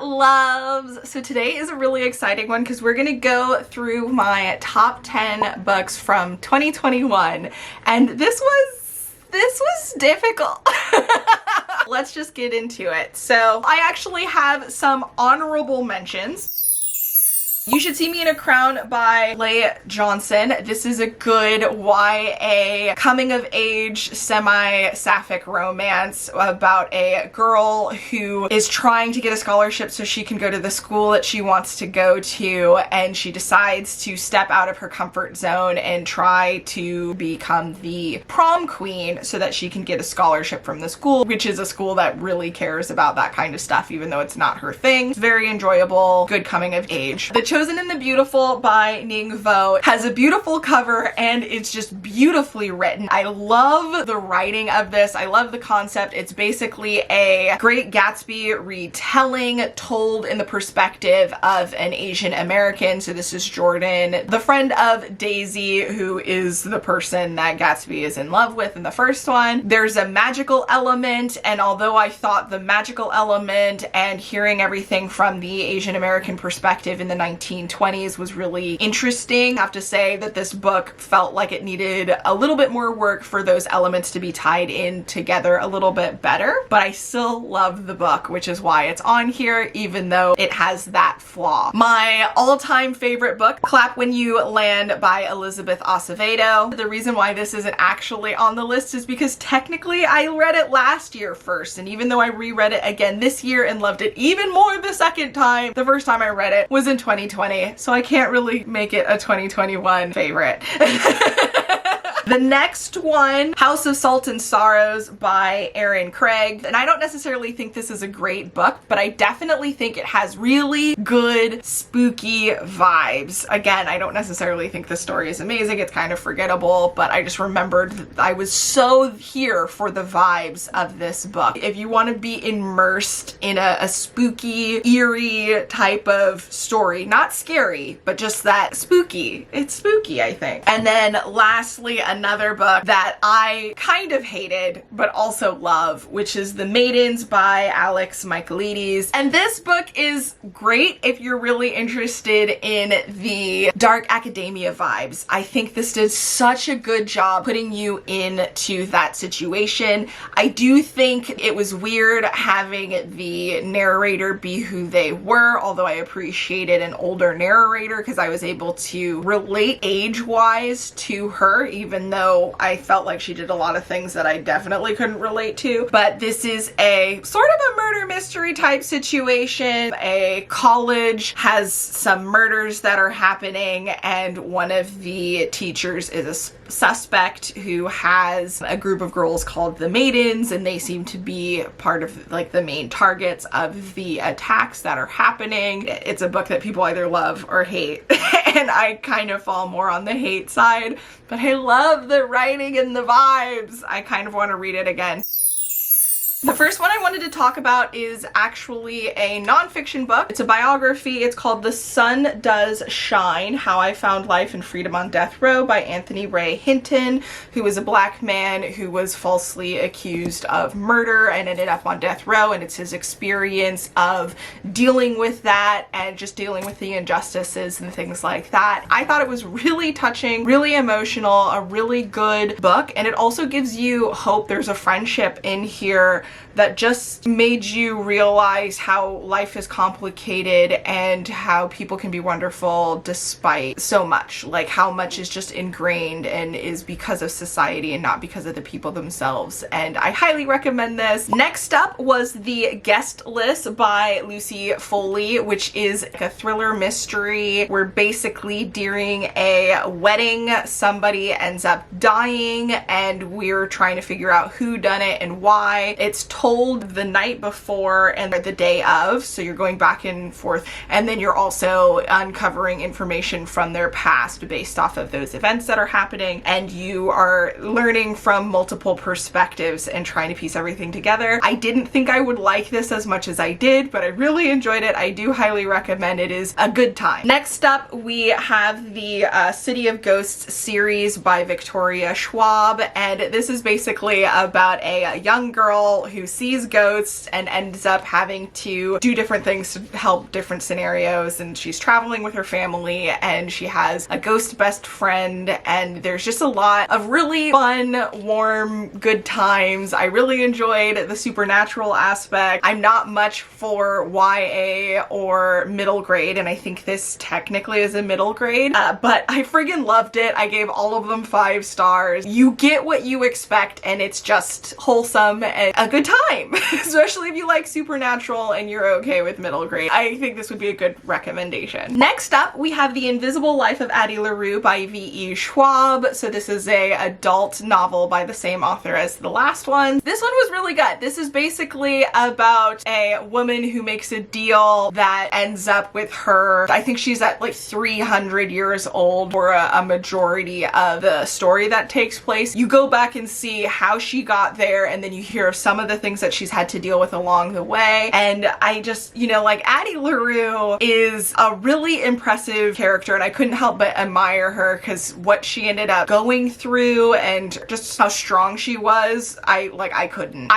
loves. So today is a really exciting one because we're gonna go through my top 10 books from 2021, and this was difficult. Let's just get into it. So I actually have some honorable mentions. You Should See Me in a Crown by Leigh Johnson. This is a good YA coming-of-age semi-sapphic romance about a girl who is trying to get a scholarship so she can go to the school that she wants to go to, and she decides to step out of her comfort zone and try to become the prom queen so that she can get a scholarship from the school, which is a school that really cares about that kind of stuff, even though it's not her thing. It's very enjoyable, good coming-of-age. The Chosen and the Beautiful by Ning Vo has a beautiful cover and it's just beautifully written. I love the writing of this. I love the concept. It's basically a Great Gatsby retelling told in the perspective of an Asian American. So this is Jordan, the friend of Daisy, who is the person that Gatsby is in love with in the first one. There's a magical element, and although I thought the magical element and hearing everything from the Asian American perspective in the 1920s was really interesting, I have to say that this book felt like it needed a little bit more work for those elements to be tied in together a little bit better, but I still love the book, which is why it's on here, even though it has that flaw. My all-time favorite book, Clap When You Land by Elizabeth Acevedo. The reason why this isn't actually on the list is because technically I read it last year first, and even though I reread it again this year and loved it even more the second time, the first time I read it was in 2020. So I can't really make it a 2021 favorite. The next one, House of Salt and Sorrows by Erin Craig. And I don't necessarily think this is a great book, but I definitely think it has really good spooky vibes. Again, I don't necessarily think the story is amazing. It's kind of forgettable, but I just remembered that I was so here for the vibes of this book. If you want to be immersed in a spooky, eerie type of story, not scary, but just that spooky. It's spooky, I think. And then lastly, another book that I kind of hated but also love, which is The Maidens by Alex Michaelides. And this book is great if you're really interested in the dark academia vibes. I think this did such a good job putting you into that situation. I do think it was weird having the narrator be who they were, although I appreciated an older narrator because I was able to relate age-wise to her, even though I felt like she did a lot of things that I definitely couldn't relate to. But this is a sort of a murder mystery type situation. A college has some murders that are happening, and one of the teachers is a suspect who has a group of girls called the Maidens, and they seem to be part of like the main targets of the attacks that are happening. It's a book that people either love or hate, and I kind of fall more on the hate side, but I love the writing and the vibes. I kind of want to read it again. The first one I wanted to talk about is actually a nonfiction book. It's a biography. It's called The Sun Does Shine: How I Found Life and Freedom on Death Row by Anthony Ray Hinton, who is a black man who was falsely accused of murder and ended up on death row, and it's his experience of dealing with that and just dealing with the injustices and things like that. I thought it was really touching, really emotional, a really good book, and it also gives you hope. There's a friendship in here that just made you realize how life is complicated and how people can be wonderful despite so much. Like how much is just ingrained and is because of society and not because of the people themselves. And I highly recommend this. Next up was The Guest List by Lucy Foley, which is a thriller mystery where basically during a wedding somebody ends up dying and we're trying to figure out who done it and why. It's told the night before and the day of, so you're going back and forth, and then you're also uncovering information from their past based off of those events that are happening, and you are learning from multiple perspectives and trying to piece everything together. I didn't think I would like this as much as I did, but I really enjoyed it. I do highly recommend it. It is a good time. Next up, we have the City of Ghosts series by Victoria Schwab, and this is basically about a young girl girl who sees ghosts and ends up having to do different things to help different scenarios, and she's traveling with her family and she has a ghost best friend, and there's just a lot of really fun, warm, good times. I really enjoyed the supernatural aspect. I'm not much for YA or middle grade, and I think this technically is a middle grade, but I friggin' loved it. I gave all of them 5 stars. You get what you expect, and it's just wholesome and a good time, especially if you like supernatural and you're okay with middle grade. I think this would be a good recommendation. Next up, we have The Invisible Life of Addie LaRue by V.E. Schwab. So this is a adult novel by the same author as the last one. This one was really good. This is basically about a woman who makes a deal that ends up with her, I think she's at like 300 years old for a majority of the story that takes place. You go back and see how she got there, and then you hear of some of the things that she's had to deal with along the way. And I just, you know, like, Addie LaRue is a really impressive character, and I couldn't help but admire her because what she ended up going through and just how strong she was, I couldn't.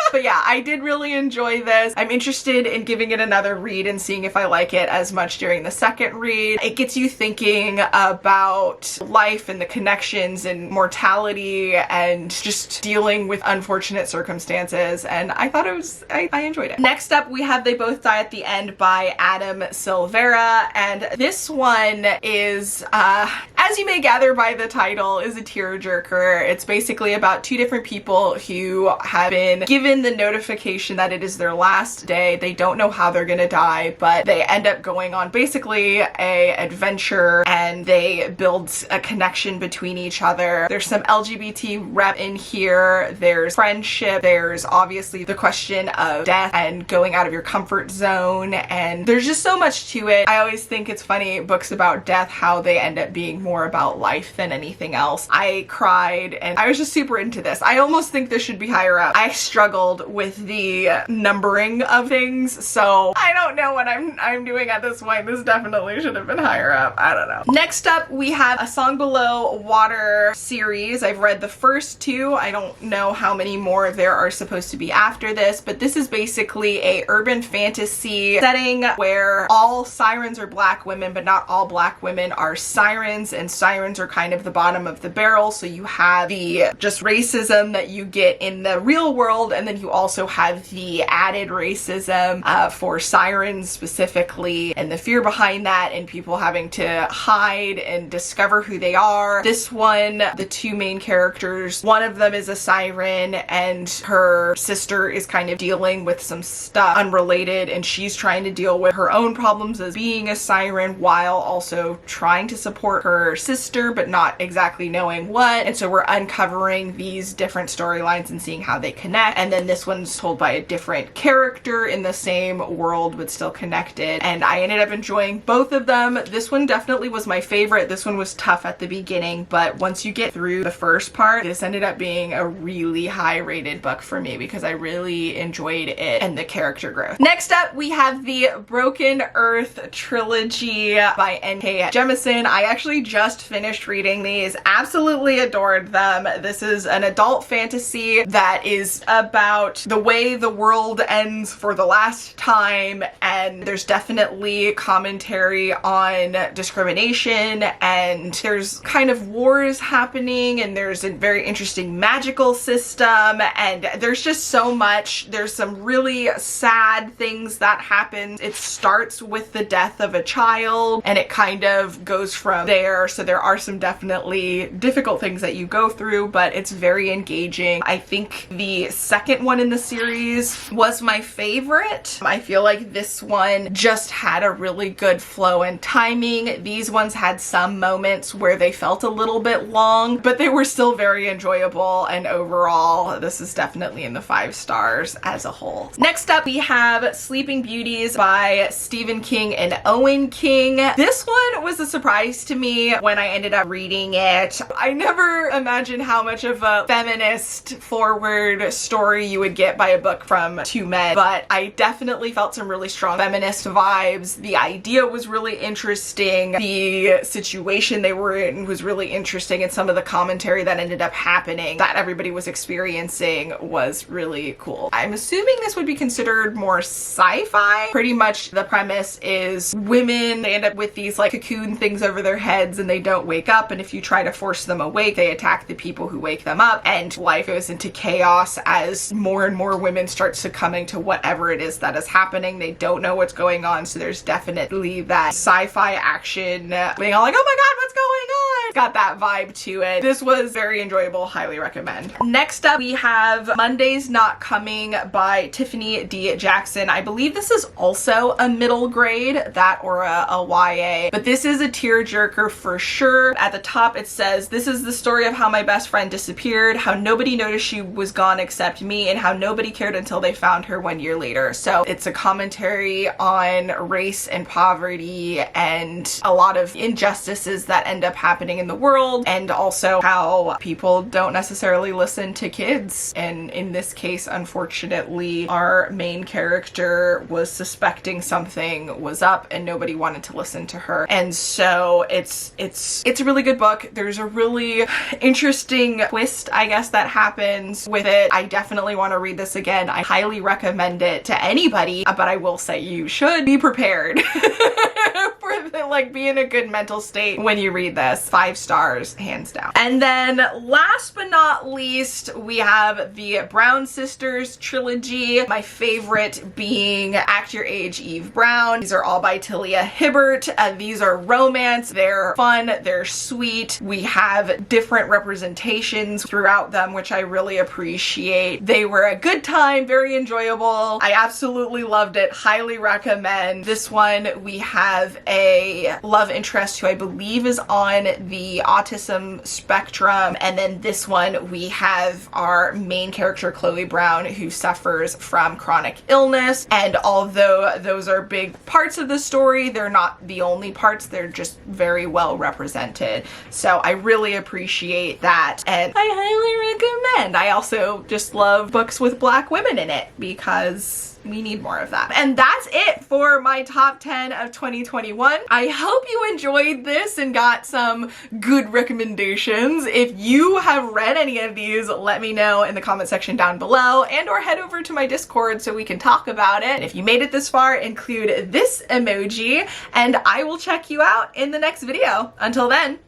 But yeah, I did really enjoy this. I'm interested in giving it another read and seeing if I like it as much during the second read. It gets you thinking about life and the connections and mortality and just dealing with unfortunate circumstances, and I thought it was, I enjoyed it. Next up, we have They Both Die at the End by Adam Silvera, and this one is, as you may gather by the title, is a tearjerker. It's basically about 2 different people who have been given the notification that it is their last day. They don't know how they're gonna die, but they end up going on basically a adventure, and they build a connection between each other. There's some LGBT rep in here, there's friendship, there's obviously the question of death and going out of your comfort zone, and there's just so much to it. I always think it's funny, books about death, how they end up being more about life than anything else. I cried and I was just super into this. I almost think this should be higher up. I struggled with the numbering of things, so I don't know what I'm doing at this point. This definitely should have been higher up. I don't know. Next up, we have A Song Below Water series. I've read the first 2. I don't know how many more there are supposed to be after this, but this is basically a urban fantasy setting where all sirens are black women, but not all black women are sirens, and sirens are kind of the bottom of the barrel. So you have the just racism that you get in the real world, and then you also have the added racism for sirens specifically, and the fear behind that, and people having to hide and discover who they are. This one, the 2 main characters, one of them is a siren, and her sister is kind of dealing with some stuff unrelated, and she's trying to deal with her own problems as being a siren while also trying to support her sister, but not exactly knowing what. And so we're uncovering these different storylines and seeing how they connect. And then this one's told by a different character in the same world but still connected, and I ended up enjoying both of them. This one definitely was my favorite. This one was tough at the beginning, but once you get through the first part, this ended up being a really high rated book for me because I really enjoyed it and the character growth. Next up, we have the Broken Earth trilogy by N.K. Jemisin. I actually just finished reading these, absolutely adored them. This is an adult fantasy that is about the way the world ends for the last time, and there's definitely commentary on discrimination, and there's kind of wars happening, and there's a very interesting magical system, and there's just so much. There's some really sad things that happen. It starts with the death of a child, and it kind of goes from there, so there are some definitely difficult things that you go through, but it's very engaging. I think the second one in the series was my favorite. I feel like this one just had a really good flow and timing. These ones had some moments where they felt a little bit long, but they were still very enjoyable, and overall this is definitely in the 5 stars as a whole. Next up, we have Sleeping Beauties by Stephen King and Owen King. This one was a surprise to me when I ended up reading it. I never imagined how much of a feminist forward story you would get by a book from two men, but I definitely felt some really strong feminist vibes. The idea was really interesting. The situation they were in was really interesting, and some of the commentary that ended up happening that everybody was experiencing was really cool. I'm assuming this would be considered more sci-fi. Pretty much the premise is women, they end up with these like cocoon things over their heads and they don't wake up, and if you try to force them awake, they attack the people who wake them up, and life goes into chaos as more and more women start succumbing to whatever it is that is happening. They don't know what's going on, so there's definitely that sci-fi action being all like, oh my god, what's going on? Got that vibe to it. This was very enjoyable, highly recommend. Next up we have Monday's Not Coming by Tiffany D. Jackson. I believe this is also a middle grade, that or a YA, but this is a tearjerker for sure. At the top it says, this is the story of how my best friend disappeared, how nobody noticed she was gone except me, and how nobody cared until they found her 1 year later. So it's a commentary on race and poverty and a lot of injustices that end up happening in the world, and also how people don't necessarily listen to kids. And in this case, unfortunately, our main character was suspecting something was up and nobody wanted to listen to her. And so it's a really good book. There's a really interesting twist, I guess, that happens with it. I definitely want to read this again. I highly recommend it to anybody, but I will say you should be prepared for like be in a good mental state when you read this. 5 stars, hands down. And then last but not least, we have the Brown Sisters trilogy. My favorite being Act Your Age, Eve Brown. These are all by Talia Hibbert. These are romance. They're fun. They're sweet. We have different representations throughout them, which I really appreciate. They were a good time, very enjoyable. I absolutely loved it. Highly recommend. This one, we have a love interest who I believe is on the autism spectrum, and then this one we have our main character Chloe Brown, who suffers from chronic illness. And although those are big parts of the story, they're not the only parts. They're just very well represented. So I really appreciate that, and I highly recommend. I also just love books with Black women in it because we need more of that. And that's it for my top 10 of 2021. I hope you enjoyed this and got some good recommendations. If you have read any of these, let me know in the comment section down below, and or head over to my Discord so we can talk about it. And if you made it this far, include this emoji, and I will check you out in the next video. Until then,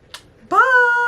bye!